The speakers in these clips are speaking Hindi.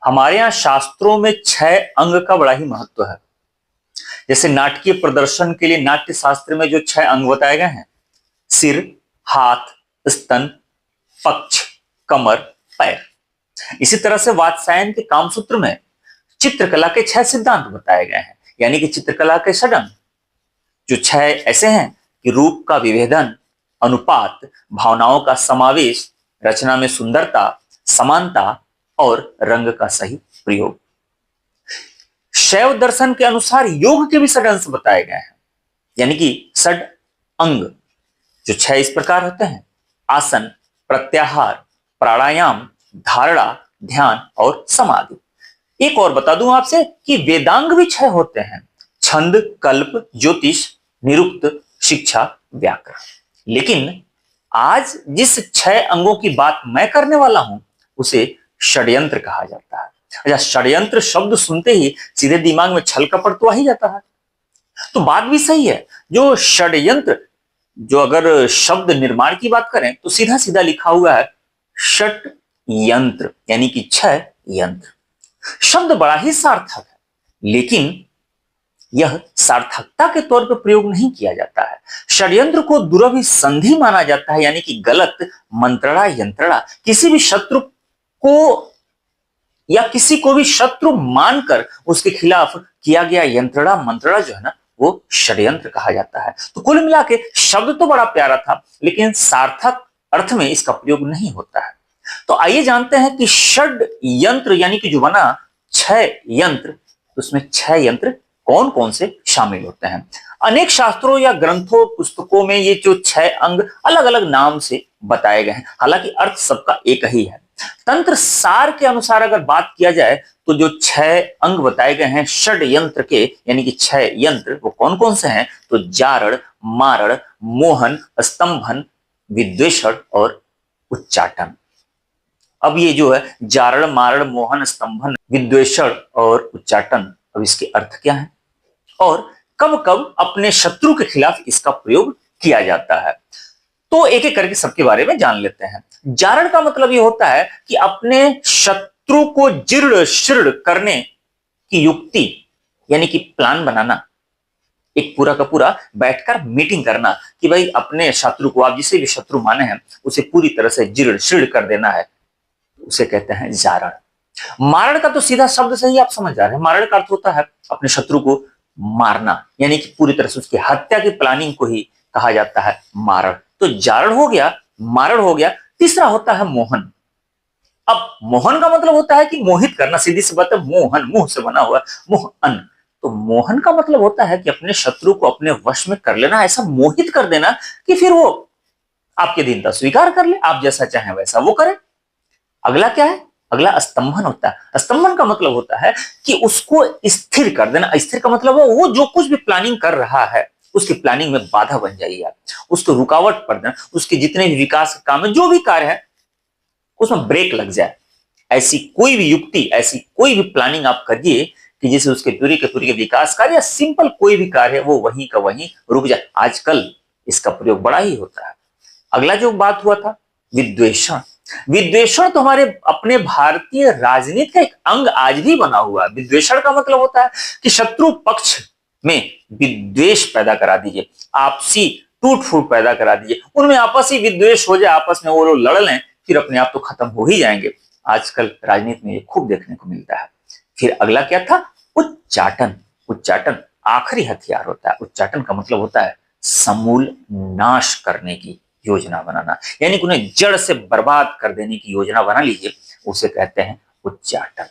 हमारे यहाँ शास्त्रों में 6 अंग का बड़ा ही महत्व है। जैसे नाटकीय प्रदर्शन के लिए नाट्य शास्त्र में जो 6 अंग बताए गए हैं, सिर, हाथ, स्तन, पक्ष, कमर, पैर। इसी तरह से वात्स्यायन के कामसूत्र में चित्रकला के 6 सिद्धांत बताए गए हैं, यानी कि चित्रकला के षडंग, जो 6 ऐसे हैं कि रूप का विभेदन, अनुपात, भावनाओं का समावेश, रचना में सुंदरता, समानता और रंग का सही प्रयोग। शैव दर्शन के अनुसार योग के भी षडंश बताए गए हैं, यानी कि षड अंग, जो 6 इस प्रकार होते हैं: आसन, प्रत्याहार, प्राणायाम, धारणा, ध्यान और समाधि। एक और बता दूं आपसे कि वेदांग भी 6 होते हैं: छंद, कल्प, ज्योतिष, निरुक्त, शिक्षा, व्याकरण। लेकिन आज जिस 6 अंगों की बात मैं करने वाला हूं उसे षड्यंत्र कहा जाता है। अच्छा, षड्यंत्र शब्द सुनते ही सीधे दिमाग में छल कपट तो आ ही जाता है। तो बात भी सही है। जो षड्यंत्र, जो अगर शब्द निर्माण की बात करें तो सीधा सीधा लिखा हुआ है षट यंत्र, यानी कि 6 यंत्र। शब्द बड़ा ही सार्थक है, लेकिन यह सार्थकता के तौर पर प्रयोग नहीं किया जाता है। षड्यंत्र को दुरभि संधि माना जाता है, यानी कि गलत मंत्रणा, यंत्रणा। किसी भी शत्रु को या किसी को भी शत्रु मानकर उसके खिलाफ किया गया यंत्रणा, मंत्रणा जो है ना, वो षड्यंत्र कहा जाता है। तो कुल मिला के शब्द तो बड़ा प्यारा था, लेकिन सार्थक अर्थ में इसका प्रयोग नहीं होता है। तो आइए जानते हैं कि षड यंत्र यानी कि जो बना 6 यंत्र, उसमें 6 यंत्र कौन कौन से शामिल होते हैं। अनेक शास्त्रों या ग्रंथों, पुस्तकों में ये जो 6 अंग अलग अलग नाम से बताए गए हैं, हालांकि अर्थ सबका एक ही है। तंत्र सार के अनुसार अगर बात किया जाए तो जो 6 अंग बताए गए हैं षड यंत्र के, यानी कि 6 यंत्र, वो कौन कौन से हैं? तो जारण, मारण, मोहन, स्तंभन, विद्वेषण और उच्चाटन। अब ये जो है जारण, मारण, मोहन, स्तंभन, विद्वेषण और उच्चाटन, अब इसके अर्थ क्या है और कब कब अपने शत्रु के खिलाफ इसका प्रयोग किया जाता है, तो एक एक करके सबके बारे में जान लेते हैं। जारण का मतलब यह होता है कि अपने शत्रु को जीर्ण शीर्ण करने की युक्ति, यानी कि प्लान बनाना, एक पूरा का पूरा बैठकर मीटिंग करना कि भाई अपने शत्रु को, आप जिसे भी शत्रु माने हैं, उसे पूरी तरह से जीर्ण शीर्ण कर देना है, उसे कहते हैं जारण। मारण का तो सीधा शब्द से ही आप समझ जा रहे हैं। मारण का अर्थ होता है अपने शत्रु को मारना, यानी कि पूरी तरह से उसकी हत्या की प्लानिंग को ही कहा जाता है मारण। तो जारण हो गया, मारण हो गया। तीसरा होता है मोहन। अब मोहन का मतलब होता है कि मोहित करना, सीधी सी बात है, मोहन, मुंह से बना हुआ मोहन। तो मोहन का मतलब होता है कि अपने शत्रु को अपने वश में कर लेना, ऐसा मोहित कर देना कि फिर वो आपके दीनता स्वीकार कर ले, आप जैसा चाहें वैसा वो करे। अगला क्या है? अगला स्तंभन होता है। स्तंभन का मतलब होता है कि उसको स्थिर कर देना। स्थिर का मतलब है वो जो कुछ भी प्लानिंग कर रहा है उसकी प्लानिंग में बाधा बन जाइए आप, उसको रुकावट कर देना, उसके जितने भी विकास के काम है, जो भी कार्य है उसमें ब्रेक लग जाए। ऐसी कोई भी युक्ति, ऐसी कोई भी प्लानिंग आप करिए कि जिससे उसके पूरे के विकास कार्य या सिंपल कोई भी कार्य है वो वहीं का वहीं रुक जाए। आजकल इसका प्रयोग बड़ा ही होता है। अगला जो बात हुआ था विद्वेषण। विद्वेषण तो हमारे अपने भारतीय राजनीति का एक अंग आज भी बना हुआ है। विद्वेषण का मतलब होता है कि शत्रु पक्ष में विद्वेष पैदा करा दीजिए, आपसी टूट फूट पैदा करा दीजिए, उनमें आपसी विद्वेष हो जाए, आपस में वो लोग लड़ लें, फिर अपने आप तो खत्म हो ही जाएंगे। आजकल राजनीति में ये खूब देखने को मिलता है। फिर अगला क्या था? उच्चाटन। उच्चाटन आखिरी हथियार होता है। उच्चाटन का मतलब होता है समूल नाश करने की योजना बनाना, यानी कि उन्हें जड़ से बर्बाद कर देने की योजना बना लीजिए, उसे कहते हैं उच्चाटन।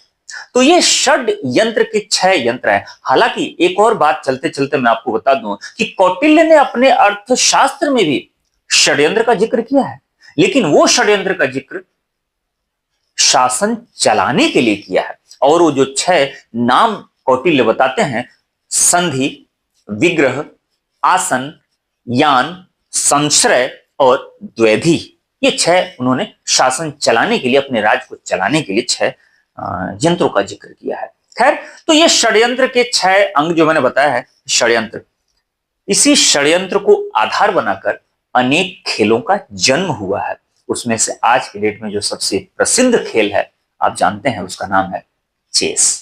तो ये षड यंत्र के 6 यंत्र हैं। हालांकि एक और बात चलते चलते मैं आपको बता दूं कि कौटिल्य ने अपने अर्थशास्त्र में भी षड्यंत्र का जिक्र किया है, लेकिन वो षड्यंत्र का जिक्र शासन चलाने के लिए किया है। और वो जो 6 नाम कौटिल्य बताते हैं, संधि, विग्रह, आसन, यान, संश्रय और द्वैधी, ये 6 उन्होंने शासन चलाने के लिए, अपने राज्य को चलाने के लिए 6 यंत्रों का जिक्र किया है। खैर, तो ये षड्यंत्र के 6 अंग जो मैंने बताया है, षड्यंत्र, इसी षड्यंत्र को आधार बनाकर अनेक खेलों का जन्म हुआ है। उसमें से आज के डेट में जो सबसे प्रसिद्ध खेल है, आप जानते हैं, उसका नाम है चेस।